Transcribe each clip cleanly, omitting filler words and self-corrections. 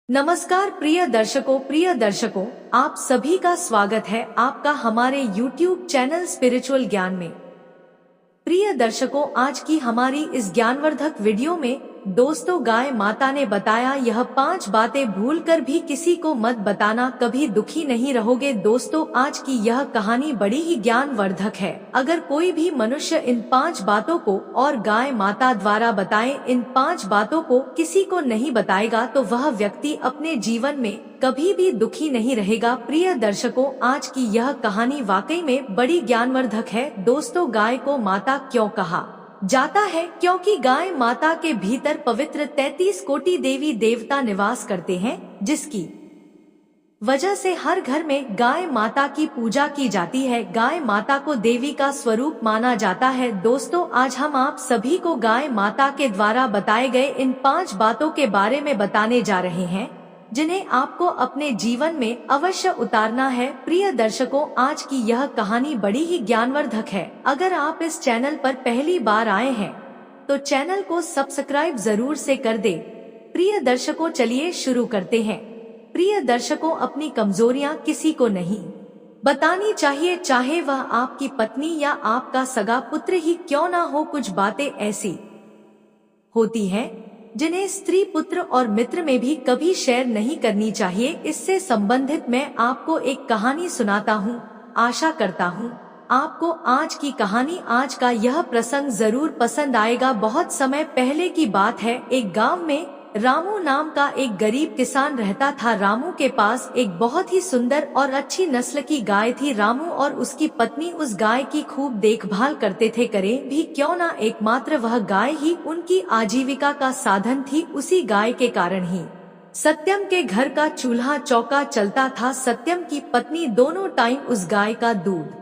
नमस्कार प्रिय दर्शकों, आप सभी का स्वागत है आपका हमारे YouTube चैनल स्पिरिचुअल ज्ञान में। प्रिय दर्शकों, आज की हमारी इस ज्ञानवर्धक वीडियो में दोस्तों गाय माता ने बताया यह 5 बातें भूलकर भी किसी को मत बताना, कभी दुखी नहीं रहोगे। दोस्तों, आज की यह कहानी बड़ी ही ज्ञानवर्धक है। अगर कोई भी मनुष्य इन 5 बातों को और गाय माता द्वारा बताए इन 5 बातों को किसी को नहीं बताएगा तो वह व्यक्ति अपने जीवन में कभी भी दुखी नहीं रहेगा। प्रिय दर्शकों, आज की यह कहानी वाकई में बड़ी ज्ञानवर्धक है। दोस्तों, गाय को माता क्यों कहा जाता है? क्योंकि गाय माता के भीतर पवित्र 33 कोटि देवी देवता निवास करते हैं, जिसकी वजह से हर घर में गाय माता की पूजा की जाती है। गाय माता को देवी का स्वरूप माना जाता है। दोस्तों, आज हम आप सभी को गाय माता के द्वारा बताए गए इन 5 बातों के बारे में बताने जा रहे हैं, जिन्हें आपको अपने जीवन में अवश्य उतारना है। प्रिय दर्शकों, आज की यह कहानी बड़ी ही ज्ञानवर्धक है। अगर आप इस चैनल पर पहली बार आए हैं तो चैनल को सब्सक्राइब जरूर से कर दें। प्रिय दर्शकों, चलिए शुरू करते हैं। प्रिय दर्शकों, अपनी कमजोरियां किसी को नहीं बतानी चाहिए, चाहे वह आपकी पत्नी या आपका सगा पुत्र ही क्यों ना हो। कुछ बातें ऐसी होती हैं जिन्हें स्त्री, पुत्र और मित्र में भी कभी शेयर नहीं करनी चाहिए। इससे संबंधित मैं आपको एक कहानी सुनाता हूँ। आशा करता हूँ आपको आज की कहानी, आज का यह प्रसंग जरूर पसंद आएगा। बहुत समय पहले की बात है। एक गांव में रामू नाम का एक गरीब किसान रहता था। रामू के पास एक बहुत ही सुंदर और अच्छी नस्ल की गाय थी। रामू और उसकी पत्नी उस गाय की खूब देखभाल करते थे। करें भी क्यों ना, एकमात्र वह गाय ही उनकी आजीविका का साधन थी। उसी गाय के कारण ही सत्यम के घर का चूल्हा चौका चलता था। सत्यम की पत्नी दोनों टाइम उस गाय का दूध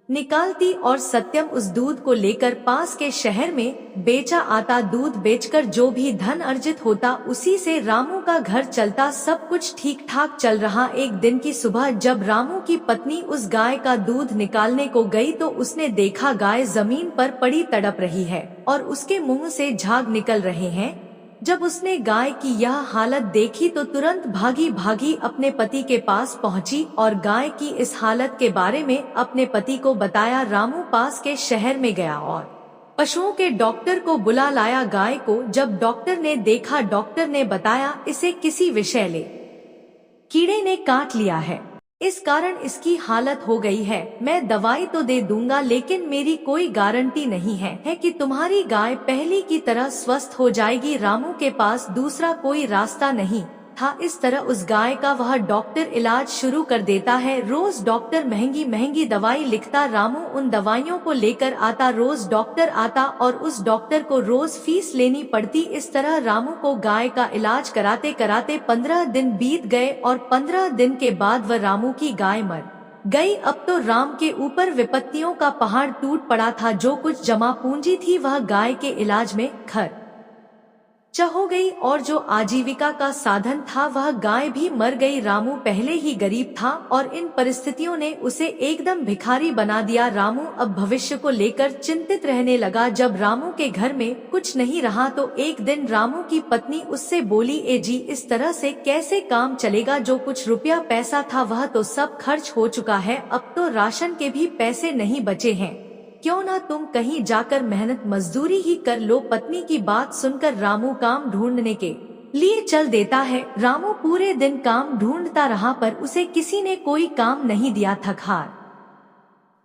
निकालती और सत्यम उस दूध को लेकर पास के शहर में बेचा आता। दूध बेचकर जो भी धन अर्जित होता उसी से रामू का घर चलता। सब कुछ ठीक ठाक चल रहा। एक दिन की सुबह जब रामू की पत्नी उस गाय का दूध निकालने को गई तो उसने देखा गाय जमीन पर पड़ी तड़प रही है और उसके मुंह से झाग निकल रहे हैं। जब उसने गाय की यह हालत देखी तो तुरंत भागी भागी अपने पति के पास पहुंची और गाय की इस हालत के बारे में अपने पति को बताया। रामू पास के शहर में गया और पशुओं के डॉक्टर को बुला लाया। गाय को जब डॉक्टर ने देखा, डॉक्टर ने बताया इसे किसी विषैले कीड़े ने काट लिया है, इस कारण इसकी हालत हो गई है। मैं दवाई तो दे दूंगा लेकिन मेरी कोई गारंटी नहीं है कि तुम्हारी गाय पहले की तरह स्वस्थ हो जाएगी। रामू के पास दूसरा कोई रास्ता नहीं था। इस तरह उस गाय का वह डॉक्टर इलाज शुरू कर देता है। रोज डॉक्टर महंगी महंगी दवाई लिखता। रामू उन दवाइयों को लेकर आता। रोज डॉक्टर आता और उस डॉक्टर को रोज फीस लेनी पड़ती। इस तरह रामू को गाय का इलाज कराते कराते 15 दिन बीत गए और 15 दिन के बाद वह रामू की गाय मर गई। अब तो राम के ऊपर विपत्तियों का पहाड़ टूट पड़ा था। जो कुछ जमा पूंजी थी वह गाय के इलाज में खर्च हो गई और जो आजीविका का साधन था वह गाय भी मर गई। रामू पहले ही गरीब था और इन परिस्थितियों ने उसे एकदम भिखारी बना दिया। रामू अब भविष्य को लेकर चिंतित रहने लगा। जब रामू के घर में कुछ नहीं रहा तो एक दिन रामू की पत्नी उससे बोली, ए जी, इस तरह से कैसे काम चलेगा? जो कुछ रुपया पैसा था वह तो सब खर्च हो चुका है। अब तो राशन के भी पैसे नहीं बचे हैं। क्यों ना तुम कहीं जाकर मेहनत मजदूरी ही कर लो। पत्नी की बात सुनकर रामू काम ढूंढने के लिए चल देता है। रामू पूरे दिन काम ढूंढता रहा पर उसे किसी ने कोई काम नहीं दिया। थक हार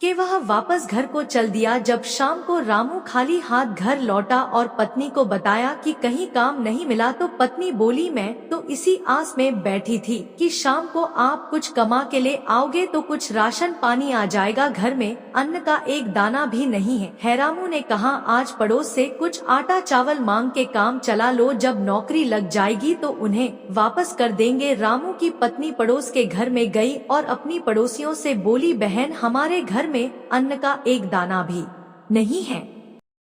के वह वापस घर को चल दिया। जब शाम को रामू खाली हाथ घर लौटा और पत्नी को बताया कि कहीं काम नहीं मिला तो पत्नी बोली, मैं तो इसी आस में बैठी थी कि शाम को आप कुछ कमा के ले आओगे तो कुछ राशन पानी आ जाएगा। घर में अन्न का एक दाना भी नहीं है। रामू ने कहा, आज पड़ोस से कुछ आटा चावल मांग के काम चला लो, जब नौकरी लग जाएगी तो उन्हें वापस कर देंगे। रामू की पत्नी पड़ोस के घर में गई और अपनी पड़ोसियों से बोली, बहन, हमारे घर में अन्न का एक दाना भी नहीं है,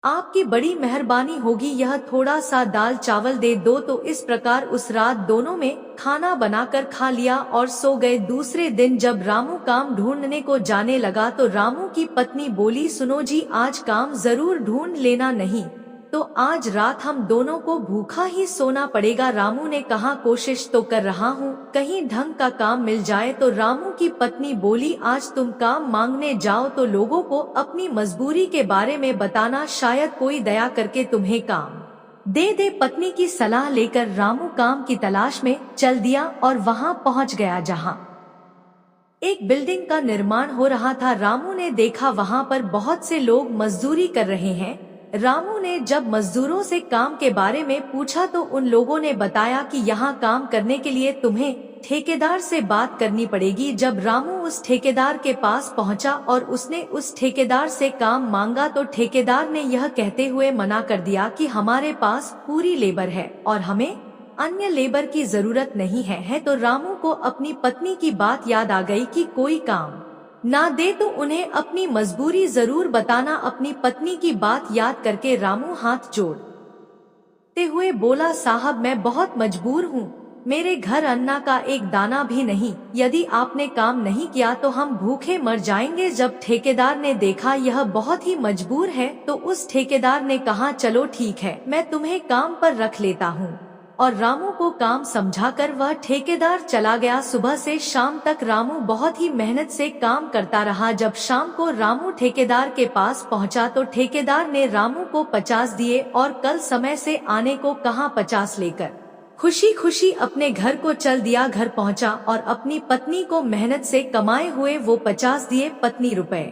आपकी बड़ी मेहरबानी होगी, यह थोड़ा सा दाल चावल दे दो। तो इस प्रकार उस रात दोनों में खाना बनाकर खा लिया और सो गए। दूसरे दिन जब रामू काम ढूंढने को जाने लगा तो रामू की पत्नी बोली, सुनो जी, आज काम जरूर ढूंढ लेना, नहीं तो आज रात हम दोनों को भूखा ही सोना पड़ेगा। रामू ने कहा कोशिश तो कर रहा हूँ, कहीं ढंग का काम मिल जाए। तो रामू की पत्नी बोली आज तुम काम मांगने जाओ तो लोगों को अपनी मजबूरी के बारे में बताना, शायद कोई दया करके तुम्हें काम दे दे। पत्नी की सलाह लेकर रामू काम की तलाश में चल दिया और वहाँ पहुँच गया जहाँ एक बिल्डिंग का निर्माण हो रहा था। रामू ने देखा वहाँ पर बहुत से लोग मजदूरी कर रहे हैं। रामू ने जब मजदूरों से काम के बारे में पूछा तो उन लोगों ने बताया कि यहाँ काम करने के लिए तुम्हें ठेकेदार से बात करनी पड़ेगी। जब रामू उस ठेकेदार के पास पहुँचा और उसने उस ठेकेदार से काम मांगा तो ठेकेदार ने यह कहते हुए मना कर दिया कि हमारे पास पूरी लेबर है और हमें अन्य लेबर की जरूरत नहीं है। तो रामू को अपनी पत्नी की बात याद आ गई कि कोई काम ना दे तो उन्हें अपनी मजबूरी जरूर बताना। अपनी पत्नी की बात याद करके रामू हाथ जोड़ते हुए बोला साहब मैं बहुत मजबूर हूँ, मेरे घर अन्ना का एक दाना भी नहीं, यदि आपने काम नहीं किया तो हम भूखे मर जाएंगे। जब ठेकेदार ने देखा यह बहुत ही मजबूर है तो उस ठेकेदार ने कहा चलो ठीक है, मैं तुम्हें काम पर रख लेता हूँ। और रामू को काम समझाकर वह ठेकेदार चला गया। सुबह से शाम तक रामू बहुत ही मेहनत से काम करता रहा। जब शाम को रामू ठेकेदार के पास पहुंचा तो ठेकेदार ने रामू को 50 दिए और कल समय से आने को कहा। 50 लेकर खुशी खुशी अपने घर को चल दिया। घर पहुंचा और अपनी पत्नी को मेहनत से कमाए हुए वो 50 दिए। पत्नी रुपए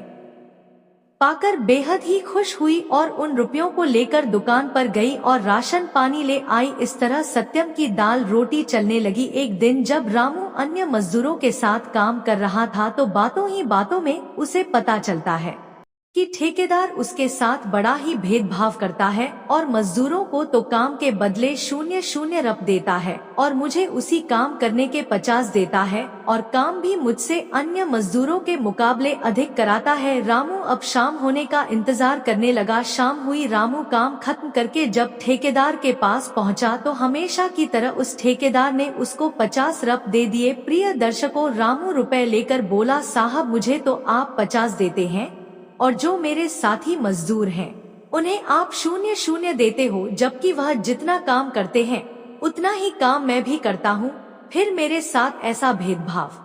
पाकर बेहद ही खुश हुई और उन रुपयों को लेकर दुकान पर गई और राशन पानी ले आई। इस तरह सत्यम की दाल रोटी चलने लगी। एक दिन जब रामू अन्य मजदूरों के साथ काम कर रहा था तो बातों ही बातों में उसे पता चलता है कि ठेकेदार उसके साथ बड़ा ही भेदभाव करता है और मजदूरों को तो काम के बदले 0-0 रप देता है और मुझे उसी काम करने के 50 देता है और काम भी मुझसे अन्य मजदूरों के मुकाबले अधिक कराता है। रामू अब शाम होने का इंतजार करने लगा। शाम हुई, रामू काम खत्म करके जब ठेकेदार के पास पहुंचा तो हमेशा की तरह उस ठेकेदार ने उसको 50 रप दे दिए। प्रिय दर्शकों, रामू रुपए लेकर बोला साहब मुझे तो आप 50 देते हैं और जो मेरे साथी मजदूर हैं उन्हें आप 0-0 देते हो, जबकि वह जितना काम करते हैं उतना ही काम मैं भी करता हूँ, फिर मेरे साथ ऐसा भेदभाव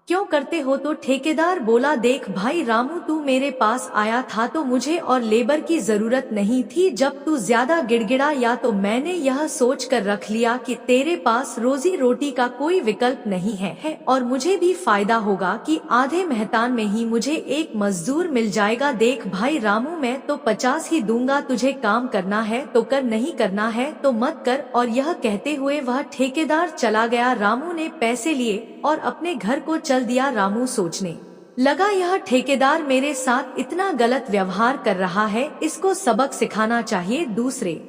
क्यों करते हो? तो ठेकेदार बोला देख भाई रामू, तू मेरे पास आया था तो मुझे और लेबर की जरूरत नहीं थी। जब तू ज्यादा गिड़गिड़ा या तो मैंने यह सोच कर रख लिया कि तेरे पास रोजी रोटी का कोई विकल्प नहीं है और मुझे भी फायदा होगा कि आधे मेहतान में ही मुझे एक मजदूर मिल जाएगा। देख भाई रामू, मैं तो 50 ही दूंगा, तुझे काम करना है तो कर, नहीं करना है तो मत कर। और यह कहते हुए वह ठेकेदार चला गया। रामू ने पैसे लिए और अपने घर को चल दिया। रामू सोचने लगा यह ठेकेदार मेरे साथ इतना गलत व्यवहार कर रहा है, इसको सबक सिखाना चाहिए। दूसरे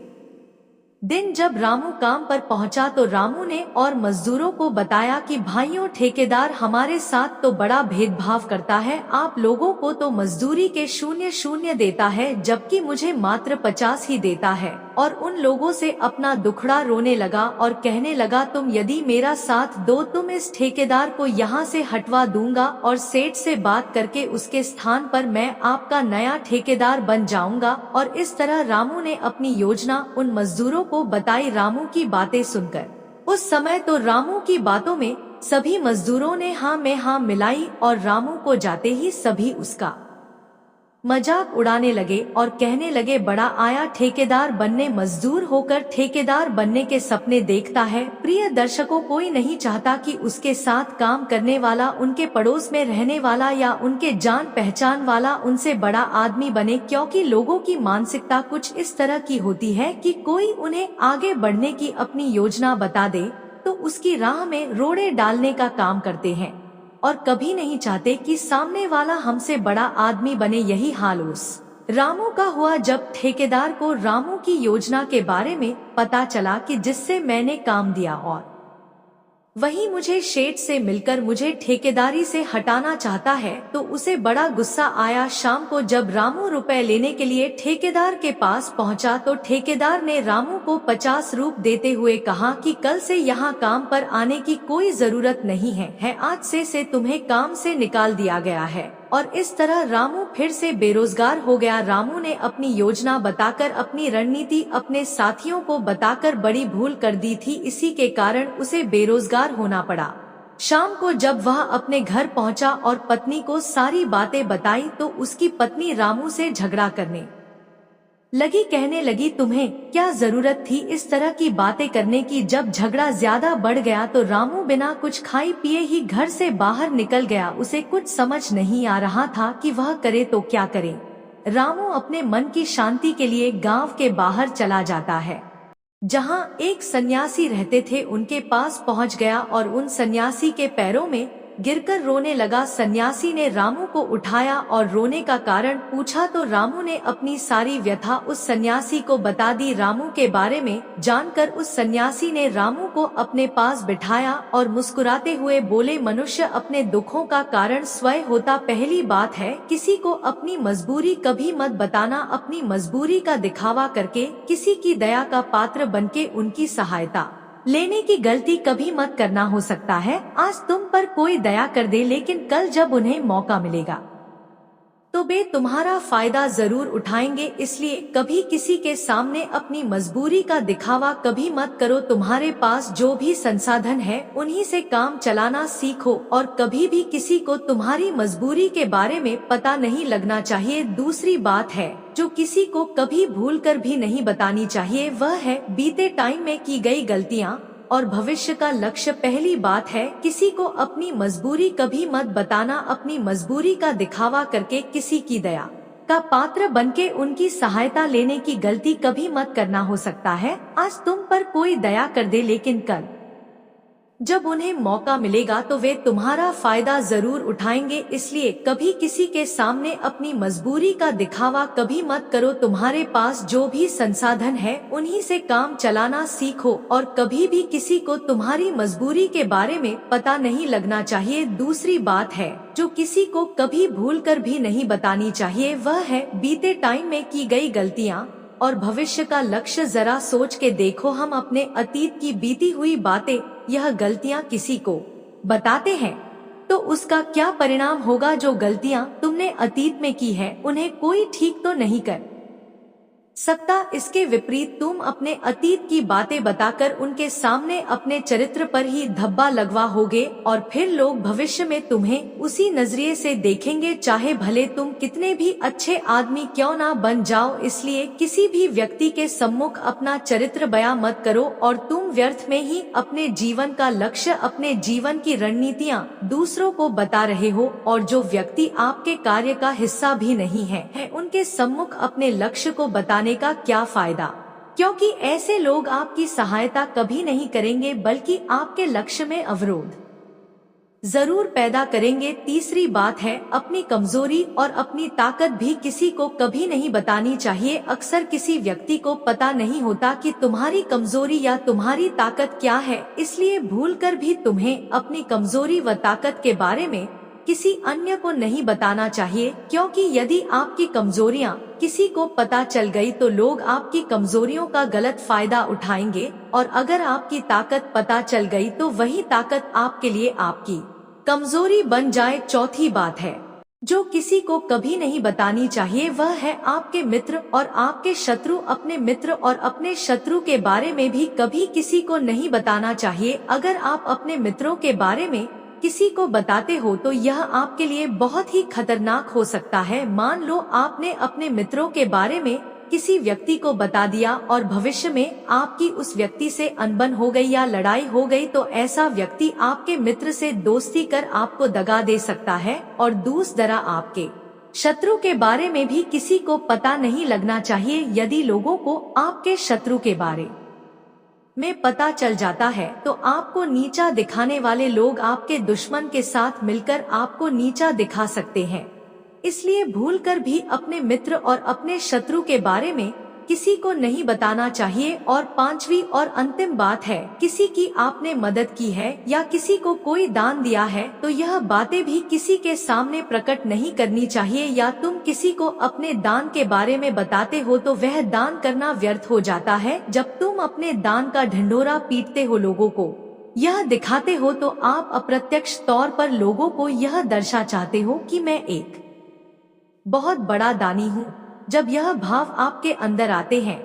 दिन जब रामू काम पर पहुंचा तो रामू ने और मजदूरों को बताया कि भाइयों, ठेकेदार हमारे साथ तो बड़ा भेदभाव करता है, आप लोगों को तो मजदूरी के 0-0 देता है जबकि मुझे मात्र 50 ही देता है। और उन लोगों से अपना दुखड़ा रोने लगा और कहने लगा तुम यदि मेरा साथ दो तुम इस ठेकेदार को यहाँ से हटवा दूंगा और सेठ से बात करके उसके स्थान पर मैं आपका नया ठेकेदार बन जाऊंगा। और इस तरह रामू ने अपनी योजना उन मजदूरों को बताई। रामू की बातें सुनकर उस समय तो रामू की बातों में सभी मजदूरों ने हाँ में हाँ मिलाई और रामू को जाते ही सभी उसका मजाक उड़ाने लगे और कहने लगे बड़ा आया ठेकेदार बनने, मजदूर होकर ठेकेदार बनने के सपने देखता है। प्रिय दर्शकों, कोई नहीं चाहता कि उसके साथ काम करने वाला, उनके पड़ोस में रहने वाला या उनके जान पहचान वाला उनसे बड़ा आदमी बने, क्योंकि लोगों की मानसिकता कुछ इस तरह की होती है कि कोई उन्हें आगे बढ़ने की अपनी योजना बता दे तो उसकी राह में रोड़े डालने का काम करते हैं और कभी नहीं चाहते कि सामने वाला हमसे बड़ा आदमी बने। यही हाल उस रामू का हुआ जब ठेकेदार को रामू की योजना के बारे में पता चला कि जिससे मैंने काम दिया और वही मुझे शेठ से मिलकर मुझे ठेकेदारी से हटाना चाहता है, तो उसे बड़ा गुस्सा आया। शाम को जब रामू रुपए लेने के लिए ठेकेदार के पास पहुंचा तो ठेकेदार ने रामू को 50 रूप देते हुए कहा कि कल से यहाँ काम पर आने की कोई जरूरत नहीं है, आज से तुम्हें काम से निकाल दिया गया है। और इस तरह रामू फिर से बेरोजगार हो गया। रामू ने अपनी योजना बताकर, अपनी रणनीति अपने साथियों को बताकर बड़ी भूल कर दी थी। इसी के कारण उसे बेरोजगार होना पड़ा। शाम को जब वह अपने घर पहुंचा और पत्नी को सारी बातें बताई तो उसकी पत्नी रामू से झगड़ा करने लगी। कहने लगी, तुम्हें क्या जरूरत थी इस तरह की बातें करने की। जब झगड़ा ज्यादा बढ़ गया तो रामू बिना कुछ खाए पिए ही घर से बाहर निकल गया। उसे कुछ समझ नहीं आ रहा था कि वह करे तो क्या करे। रामू अपने मन की शांति के लिए गांव के बाहर चला जाता है, जहां एक सन्यासी रहते थे। उनके पास पहुंच गया और उन सन्यासी के पैरों में गिरकर रोने लगा। सन्यासी ने रामू को उठाया और रोने का कारण पूछा तो रामू ने अपनी सारी व्यथा उस सन्यासी को बता दी। रामू के बारे में जानकर उस सन्यासी ने रामू को अपने पास बिठाया और मुस्कुराते हुए बोले, मनुष्य अपने दुखों का कारण स्वयं होता। पहली बात है, किसी को अपनी मजबूरी कभी मत बताना। अपनी मजबूरी का दिखावा करके किसी की दया का पात्र बनके उनकी सहायता लेने की गलती कभी मत करना। हो सकता है आज तुम पर कोई दया कर दे, लेकिन कल जब उन्हें मौका मिलेगा तो वे तुम्हारा फायदा जरूर उठाएंगे। इसलिए कभी किसी के सामने अपनी मजबूरी का दिखावा कभी मत करो। तुम्हारे पास जो भी संसाधन है उन्हीं से काम चलाना सीखो और कभी भी किसी को तुम्हारी मजबूरी के बारे में पता नहीं लगना चाहिए। दूसरी बात है जो किसी को कभी भूल कर भी नहीं बतानी चाहिए, वह है बीते टाइम में की गई गलतियाँ और भविष्य का लक्ष्य। पहली बात है, किसी को अपनी मजबूरी कभी मत बताना। अपनी मजबूरी का दिखावा करके किसी की दया का पात्र बनके उनकी सहायता लेने की गलती कभी मत करना। हो सकता है आज तुम पर कोई दया कर दे, लेकिन कल जब उन्हें मौका मिलेगा तो वे तुम्हारा फायदा जरूर उठाएंगे। इसलिए कभी किसी के सामने अपनी मजबूरी का दिखावा कभी मत करो। तुम्हारे पास जो भी संसाधन है उन्हीं से काम चलाना सीखो और कभी भी किसी को तुम्हारी मजबूरी के बारे में पता नहीं लगना चाहिए। दूसरी बात है जो किसी को कभी भूल कर भी नहीं बतानी चाहिए, वह है बीते टाइम में की गई गलतियाँ और भविष्य का लक्ष्य। जरा सोच के देखो, हम अपने अतीत की बीती हुई बातें, यह गलतियां किसी को बताते हैं तो उसका क्या परिणाम होगा। जो गलतियां तुमने अतीत में की है उन्हें कोई ठीक तो नहीं कर सकता। इसके विपरीत तुम अपने अतीत की बातें बताकर उनके सामने अपने चरित्र पर ही धब्बा लगवा होगे और फिर लोग भविष्य में तुम्हें उसी नजरिए से देखेंगे, चाहे भले तुम कितने भी अच्छे आदमी क्यों ना बन जाओ। इसलिए किसी भी व्यक्ति के सम्मुख अपना चरित्र बयां मत करो और तुम व्यर्थ में ही अपने जीवन का लक्ष्य, अपने जीवन की रणनीतियां दूसरों को बता रहे हो और जो व्यक्ति आपके कार्य का हिस्सा भी नहीं है उनके सम्मुख अपने लक्ष्य को बताने का क्या फायदा, क्योंकि ऐसे लोग आपकी सहायता कभी नहीं करेंगे बल्कि आपके लक्ष्य में अवरोध जरूर पैदा करेंगे। तीसरी बात है, अपनी कमजोरी और अपनी ताकत भी किसी को कभी नहीं बतानी चाहिए। अक्सर किसी व्यक्ति को पता नहीं होता कि तुम्हारी कमजोरी या तुम्हारी ताकत क्या है, इसलिए भूलकर भी तुम्हें अपनी कमजोरी व ताकत के बारे में किसी अन्य को नहीं बताना चाहिए, क्योंकि यदि आपकी कमजोरियां किसी को पता चल गई तो लोग आपकी कमजोरियों का गलत फायदा उठाएंगे और अगर आपकी ताकत पता चल गई तो वही ताकत आपके लिए आपकी कमजोरी बन जाए। चौथी बात है जो किसी को कभी नहीं बतानी चाहिए, वह है आपके मित्र और आपके शत्रु। अपने मित्र और अपने शत्रु के बारे में भी कभी किसी को नहीं बताना चाहिए। अगर आप अपने मित्रों के बारे में किसी को बताते हो तो यह आपके लिए बहुत ही खतरनाक हो सकता है। मान लो आपने अपने मित्रों के बारे में किसी व्यक्ति को बता दिया और भविष्य में आपकी उस व्यक्ति से अनबन हो गई या लड़ाई हो गई तो ऐसा व्यक्ति आपके मित्र से दोस्ती कर आपको दगा दे सकता है और दूसरा आपके शत्रु के बारे में भी किसी को पता नहीं लगना चाहिए। यदि लोगों को आपके शत्रु के बारे में पता चल जाता है तो आपको नीचा दिखाने वाले लोग आपके दुश्मन के साथ मिलकर आपको नीचा दिखा सकते हैं। इसलिए भूलकर भी अपने मित्र और अपने शत्रु के बारे में किसी को नहीं बताना चाहिए। और पांचवी और अंतिम बात है, किसी की आपने मदद की है या किसी को कोई दान दिया है तो यह बातें भी किसी के सामने प्रकट नहीं करनी चाहिए। या तुम किसी को अपने दान के बारे में बताते हो तो वह दान करना व्यर्थ हो जाता है। जब तुम अपने दान का ढिंढोरा पीटते हो लोगों को यह दिखाते हो तो आप अप्रत्यक्ष तौर पर लोगों को यह दर्शा चाहते हो कि मैं एक बहुत बड़ा दानी हूँ। जब यह भाव आपके अंदर आते हैं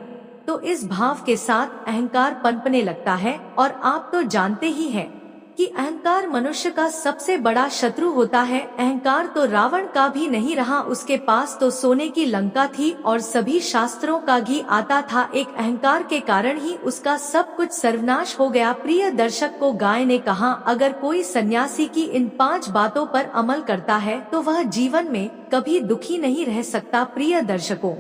तो इस भाव के साथ अहंकार पनपने लगता है, और आप तो जानते ही हैं कि अहंकार मनुष्य का सबसे बड़ा शत्रु होता है। अहंकार तो रावण का भी नहीं रहा, उसके पास तो सोने की लंका थी और सभी शास्त्रों का घी आता था। एक अहंकार के कारण ही उसका सब कुछ सर्वनाश हो गया। प्रिय दर्शक को गाय ने कहा, अगर कोई सन्यासी की इन 5 बातों पर अमल करता है तो वह जीवन में कभी दुखी नहीं रह सकता। प्रिय दर्शकों,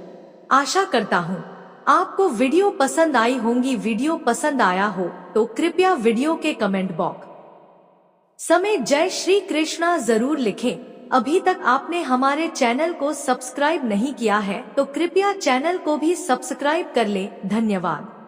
आशा करता हूँ आपको वीडियो पसंद आई होंगी। वीडियो पसंद आया हो तो कृपया वीडियो के कमेंट बॉक्स समय जय श्री कृष्णा जरूर लिखें। अभी तक आपने हमारे चैनल को सब्सक्राइब नहीं किया है तो कृपया चैनल को भी सब्सक्राइब कर ले। धन्यवाद।